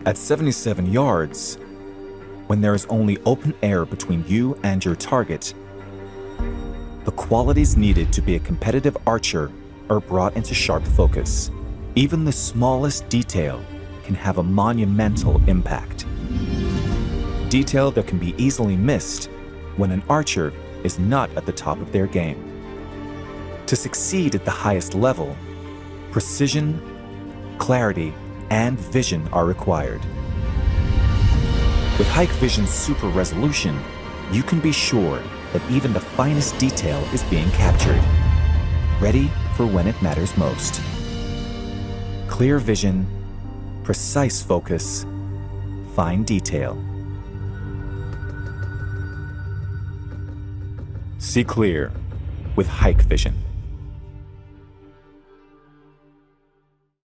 At 77 yards, when there is only open air between you and your target, the qualities needed to be a competitive archer are brought into sharp focus. Even the smallest detail can have a monumental impact. Detail that can be easily missed when an archer is not at the top of their game. To succeed at the highest level, precision, clarity, and vision are required. With Hikvision's super resolution, you can be sure that even the finest detail is being captured, ready for when it matters most. Clear vision, precise focus, fine detail. See clear with Hikvision.